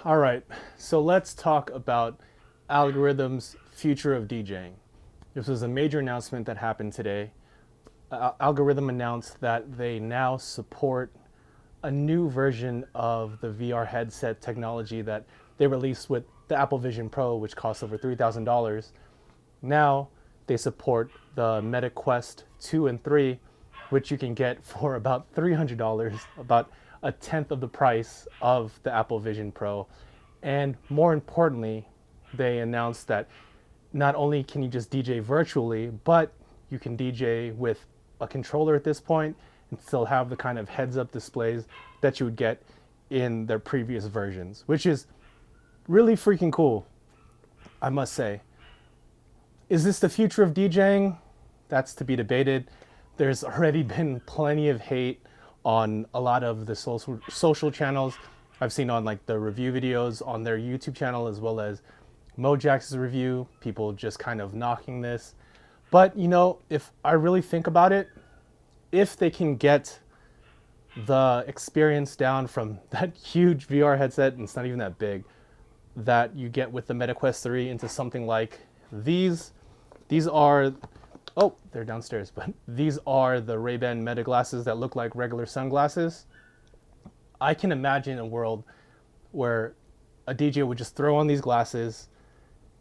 All right, so let's talk about Algoriddim's future of DJing. This was a major announcement that happened today. Algoriddim announced that they now support a new version of the VR headset technology that they released with the Apple Vision Pro, which costs over $3,000. Now they support the Meta Quest 2 and 3, which you can get for about $300, about a tenth of the price of the Apple Vision Pro. And more importantly, they announced that not only can you just DJ virtually, but you can DJ with a controller at this point and still have the kind of heads-up displays that you would get in their previous versions, which is really freaking cool, I must say. Is this the future of DJing? That's to be debated. There's already been plenty of hate on a lot of the social channels. I've seen on like the review videos on their YouTube channel, as well as Mojax's review, people just kind of knocking this. But you know, if I really think about it, if they can get the experience down from that huge VR headset, and it's not even that big, that you get with the Meta Quest 3 into something like these are, oh, they're downstairs, but these are the Ray-Ban Meta glasses that look like regular sunglasses. I can imagine a world where a DJ would just throw on these glasses,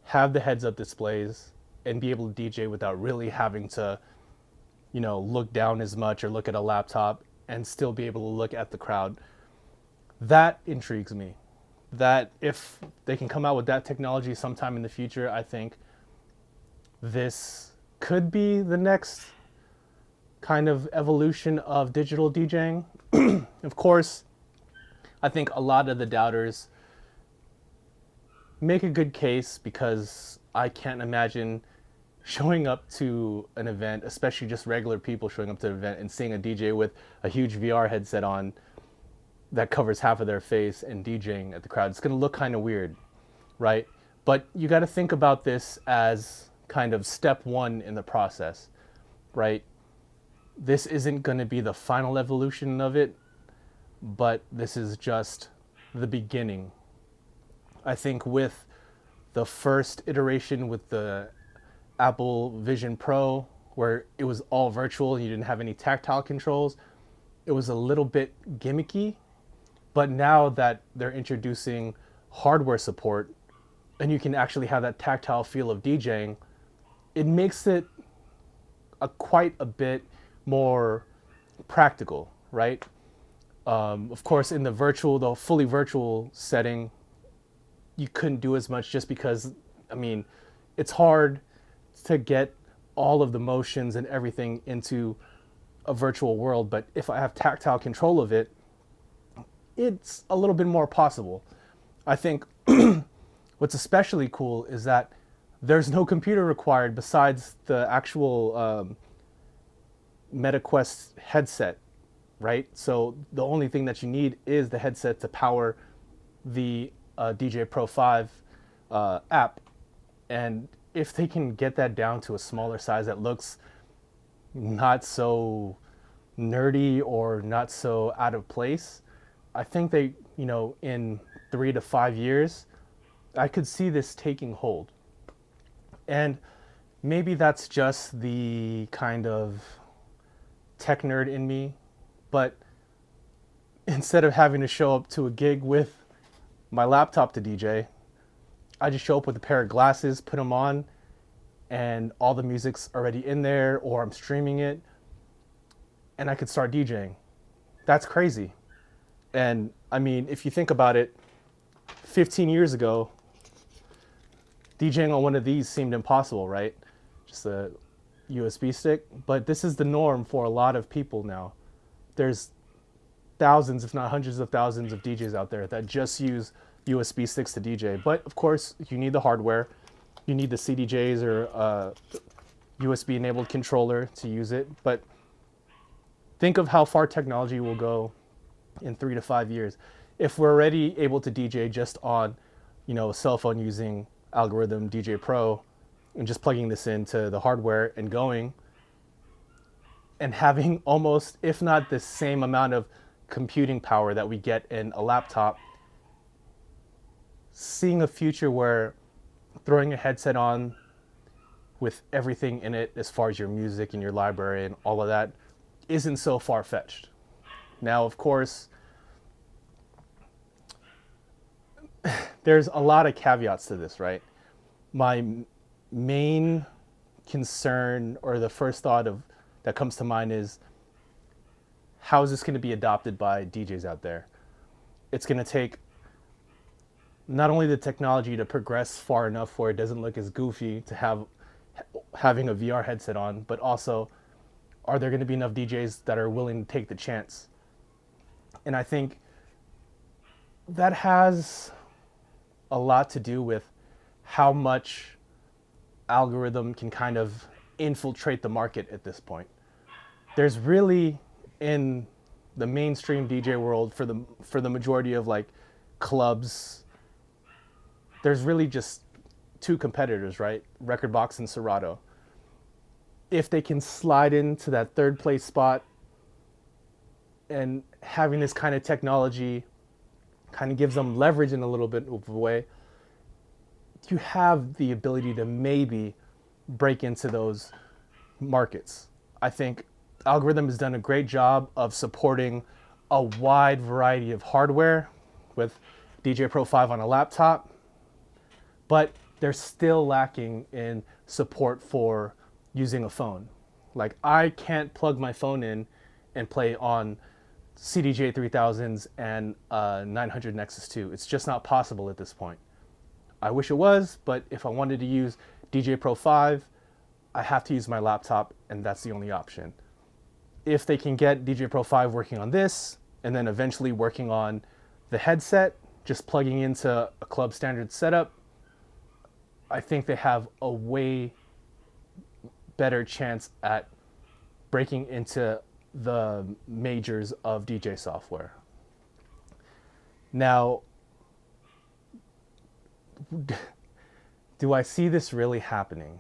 have the heads-up displays, and be able to DJ without really having to, you know, look down as much or look at a laptop and still be able to look at the crowd. That intrigues me. That if they can come out with that technology sometime in the future, I think this could be the next kind of evolution of digital DJing. Of course, I think a lot of the doubters make a good case, because I can't imagine showing up to an event, especially just regular people showing up to an event and seeing a DJ with a huge VR headset on that covers half of their face and DJing at the crowd. It's going to look kind of weird, right? But you got to think about this as kind of step one in the process, right? This isn't going to be the final evolution of it, but this is just the beginning. I think with the first iteration with the Apple Vision Pro, where it was all virtual, you didn't have any tactile controls, it was a little bit gimmicky. But now that they're introducing hardware support and you can actually have that tactile feel of DJing, it makes it quite a bit more practical, right? Of course, in the fully virtual setting, you couldn't do as much, just because, I mean, it's hard to get all of the motions and everything into a virtual world. But if I have tactile control of it, it's a little bit more possible. I think what's especially cool is that there's no computer required besides the actual Meta Quest headset, right? So the only thing that you need is the headset to power the DJ Pro 5 app. And if they can get that down to a smaller size that looks not so nerdy or not so out of place, I think they, you know, in 3 to 5 years, I could see this taking hold. And maybe that's just the kind of tech nerd in me, but instead of having to show up to a gig with my laptop to DJ, I just show up with a pair of glasses, put them on, and all the music's already in there, or I'm streaming it, and I could start DJing. That's crazy. And I mean, if you think about it, 15 years ago, DJing on one of these seemed impossible, right? Just a USB stick. But this is the norm for a lot of people now. There's thousands, if not hundreds of thousands of DJs out there that just use USB sticks to DJ. But of course, you need the hardware. You need the CDJs or USB enabled controller to use it. But think of how far technology will go in 3 to 5 years. If we're already able to DJ just on, you know, a cell phone using Algoriddim DJ Pro and just plugging this into the hardware and going, and having almost, if not the same amount of computing power that we get in a laptop, seeing a future where throwing a headset on with everything in it as far as your music and your library and all of that isn't so far-fetched. Now, of course, there's a lot of caveats to this, right? My main concern, or the first thought of that comes to mind, is how is this going to be adopted by DJs out there? It's going to take not only the technology to progress far enough where it doesn't look as goofy to having a VR headset on, but also, are there going to be enough DJs that are willing to take the chance? And I think that has a lot to do with how much Algoriddim can kind of infiltrate the market at this point. There's really, in the mainstream DJ world, for the majority of like clubs, there's really just two competitors, right? Rekordbox and Serato. If they can slide into that third place spot, and having this kind of technology kind of gives them leverage in a little bit of a way, you have the ability to maybe break into those markets. I think Algoriddim has done a great job of supporting a wide variety of hardware with DJ Pro 5 on a laptop, but they're still lacking in support for using a phone. Like, I can't plug my phone in and play on CDJ 3000s and 900 Nexus 2. It's just not possible at this point. I wish it was, but if I wanted to use DJ Pro 5, I have to use my laptop, and that's the only option. If they can get DJ Pro 5 working on this, and then eventually working on the headset, just plugging into a club standard setup, I think they have a way better chance at breaking into the majors of DJ software. Now, do I see this really happening?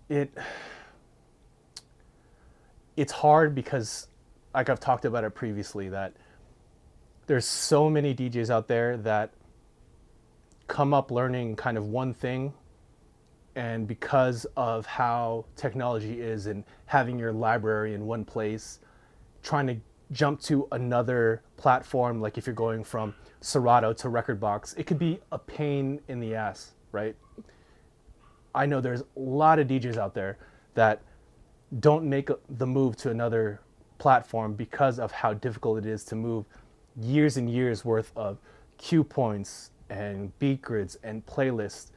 It's hard because, like I've talked about it previously, that there's so many DJs out there that come up learning kind of one thing, and because of how technology is and having your library in one place, trying to jump to another platform, like if you're going from Serato to Rekordbox, it could be a pain in the ass, right? I know there's a lot of DJs out there that don't make the move to another platform because of how difficult it is to move years and years worth of cue points and beat grids and playlists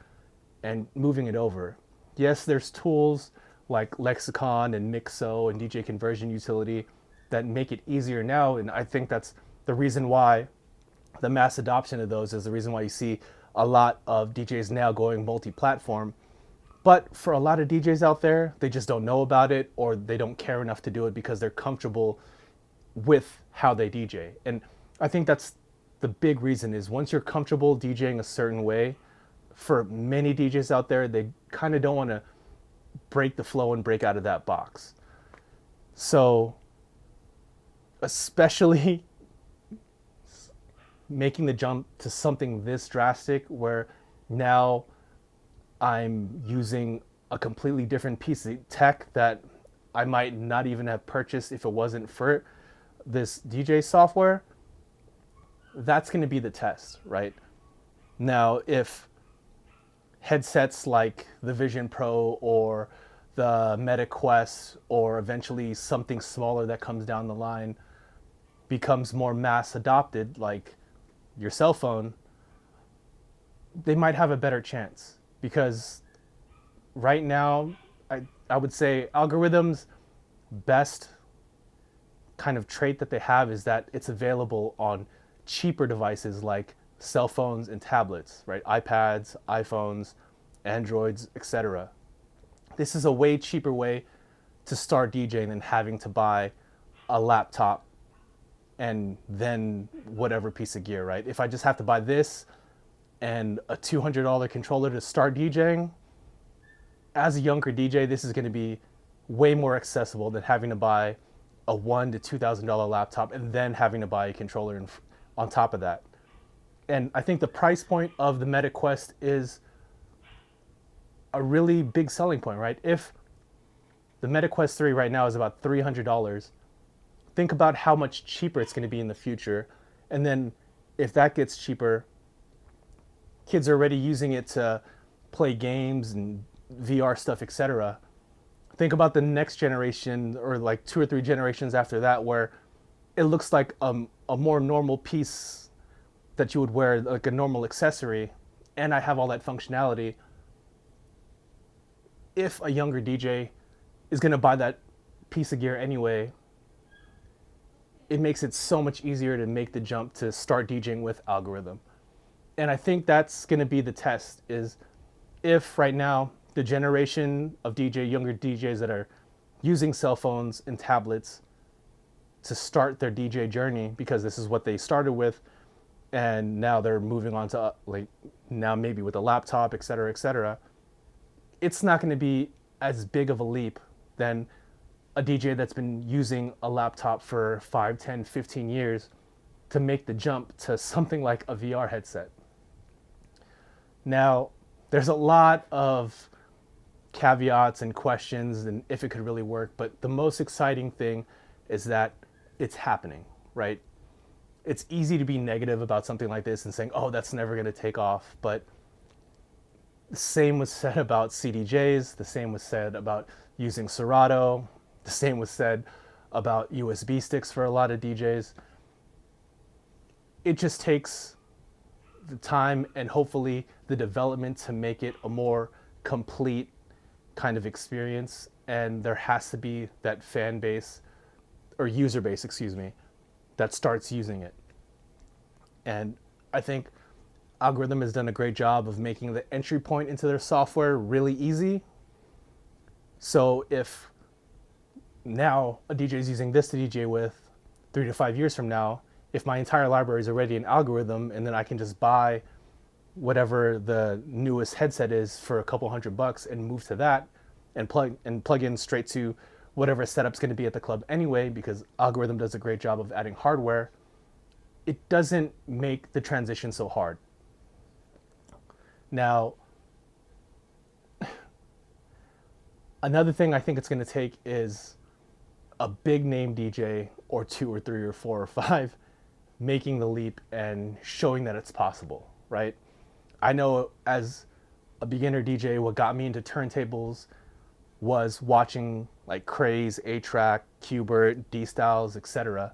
and moving it over. Yes, there's tools like Lexicon and Mixo and DJ Conversion Utility that make it easier now, and I think that's the reason why the mass adoption of those is the reason why you see a lot of DJs now going multi-platform. But for a lot of DJs out there, they just don't know about it, or they don't care enough to do it because they're comfortable with how they DJ. And I think that's the big reason, is once you're comfortable DJing a certain way, for many DJs out there, they kind of don't want to break the flow and break out of that box. So, especially making the jump to something this drastic, where now I'm using a completely different piece of tech that I might not even have purchased if it wasn't for this DJ software, that's going to be the test, right? Now, if headsets like the Vision Pro or the Meta Quest, or eventually something smaller that comes down the line, becomes more mass adopted, like your cell phone, they might have a better chance. Because right now, I would say Algoriddim's best kind of trait that they have is that it's available on cheaper devices like cell phones and tablets, right? iPads, iPhones, Androids, etc. This is a way cheaper way to start DJing than having to buy a laptop and then whatever piece of gear, right? If I just have to buy this and a $200 controller to start DJing, as a younger DJ, this is going to be way more accessible than having to buy a $1,000 to $2,000 laptop and then having to buy a controller on top of that. And I think the price point of the Meta Quest is a really big selling point, right? If the Meta Quest 3 right now is about $300, think about how much cheaper it's going to be in the future. And then if that gets cheaper, kids are already using it to play games and VR stuff, etc. Think about the next generation or like 2 or 3 generations after that, where it looks like a more normal piece that you would wear, like a normal accessory, and I have all that functionality. If a younger DJ is going to buy that piece of gear anyway, it makes it so much easier to make the jump to start DJing with Algoriddim. And I think that's going to be the test, is if right now the generation of younger DJs that are using cell phones and tablets to start their DJ journey, because this is what they started with, and now they're moving on to like now maybe with a laptop, et cetera, et cetera. It's not going to be as big of a leap than a DJ that's been using a laptop for 5, 10, 15 years to make the jump to something like a VR headset. Now, there's a lot of caveats and questions and if it could really work, but the most exciting thing is that it's happening, right? It's easy to be negative about something like this and saying, oh, that's never going to take off. But the same was said about CDJs. The same was said about using Serato. The same was said about USB sticks for a lot of DJs. It just takes the time and hopefully the development to make it a more complete kind of experience. And there has to be that fan base or user base, excuse me, that starts using it. And I think Algoriddim has done a great job of making the entry point into their software really easy. So if now a DJ is using this to DJ with 3 to 5 years from now, if my entire library is already an Algoriddim and then I can just buy whatever the newest headset is for a couple $100 and move to that and plug in straight to whatever setup's going to be at the club anyway, because Algoriddim does a great job of adding hardware, it doesn't make the transition so hard. Now, another thing I think it's going to take is a big name DJ or 2 or 3 or 4 or 5 making the leap and showing that it's possible, right? I know as a beginner DJ, what got me into turntables was watching like Craze, A-Track, Qbert, D-Styles, etc.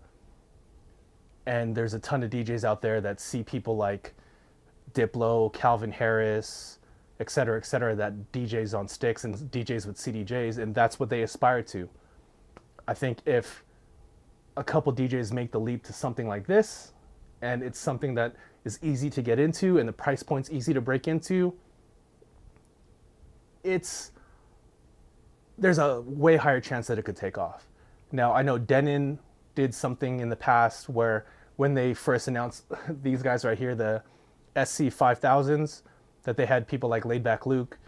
And there's a ton of DJs out there that see people like Diplo, Calvin Harris, et cetera, that DJs on sticks and DJs with CDJs, and that's what they aspire to. I think if a couple DJs make the leap to something like this, and it's something that is easy to get into and the price point's easy to break into, there's a way higher chance that it could take off. Now, I know Denon did something in the past where when they first announced these guys right here, the SC5000s, that they had people like Laidback Luke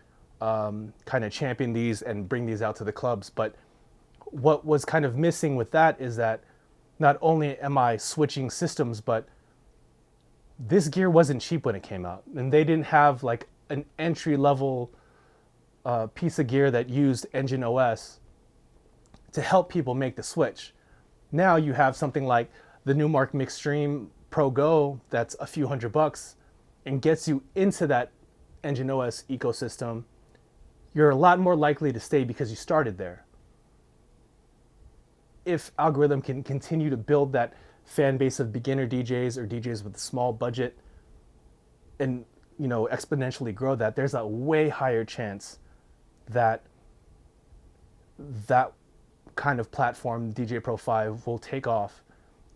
kind of champion these and bring these out to the clubs. But what was kind of missing with that is that not only am I switching systems, but this gear wasn't cheap when it came out. And they didn't have like an entry level piece of gear that used Engine OS to help people make the switch. Now you have something like the Numark Mixstream Pro Go that's a few $100 and gets you into that Engine OS ecosystem. You're a lot more likely to stay because you started there. If Algoriddim can continue to build that fan base of beginner DJs or DJs with a small budget and exponentially grow that, there's a way higher chance that that kind of platform, DJ Pro 5, will take off.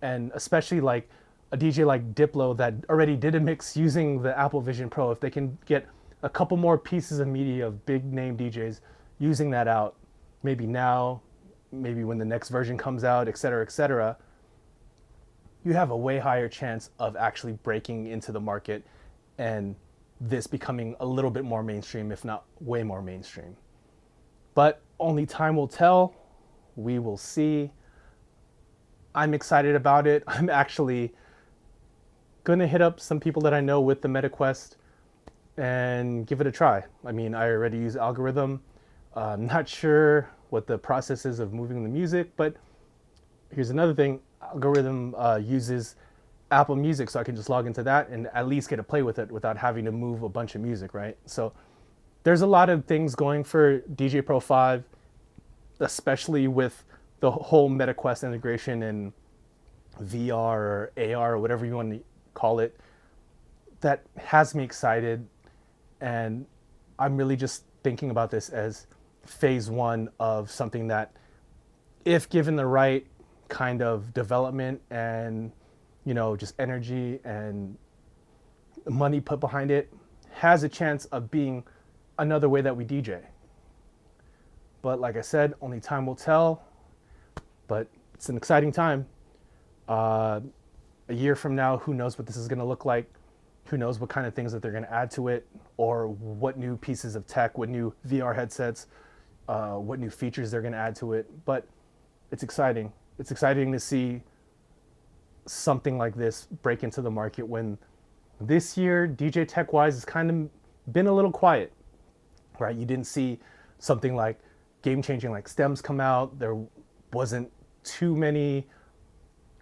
And especially like a DJ like Diplo that already did a mix using the Apple Vision Pro, if they can get a couple more pieces of media of big name DJs using that out, maybe now, maybe when the next version comes out, et cetera, you have a way higher chance of actually breaking into the market and this becoming a little bit more mainstream, if not way more mainstream. But only time will tell. We will see. I'm excited about it. I'm actually gonna hit up some people that I know with the MetaQuest and give it a try. I mean, I already use Algoriddim. I'm not sure what the process is of moving the music, but here's another thing. Algoriddim uses Apple Music, so I can just log into that and at least get to play with it without having to move a bunch of music, right? So there's a lot of things going for DJ Pro 5, especially with the whole MetaQuest integration and VR or AR or whatever you want to call it, that has me excited. And I'm really just thinking about this as phase one of something that, if given the right kind of development and, you know, just energy and money put behind it, has a chance of being another way that we DJ. But like I said, only time will tell. But it's an exciting time. A year from now, who knows what this is going to look like? Who knows what kind of things that they're going to add to it, or what new pieces of tech, what new VR headsets, what new features they're going to add to it. But it's exciting. It's exciting to see something like this break into the market when this year, DJ tech-wise, has kind of been a little quiet, right? You didn't see something like game-changing like stems come out. There wasn't too many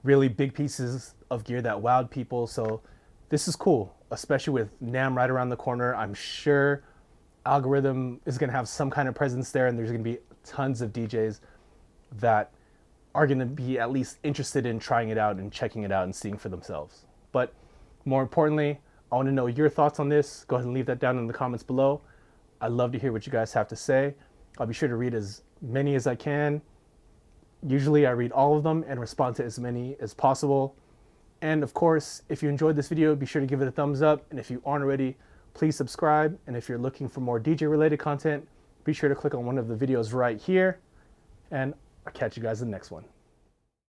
really big pieces of gear that wowed people. So this is cool, especially with NAMM right around the corner. I'm sure Algoriddim is going to have some kind of presence there, and there's going to be tons of DJs that are going to be at least interested in trying it out and checking it out and seeing for themselves. But more importantly, I want to know your thoughts on this. Go ahead and leave that down in the comments below. I'd love to hear what you guys have to say. I'll be sure to read as many as I can. Usually I read all of them and respond to as many as possible. And of course, if you enjoyed this video, be sure to give it a thumbs up. And if you aren't already, please subscribe. And if you're looking for more DJ related content, be sure to click on one of the videos right here. And I'll catch you guys in the next one.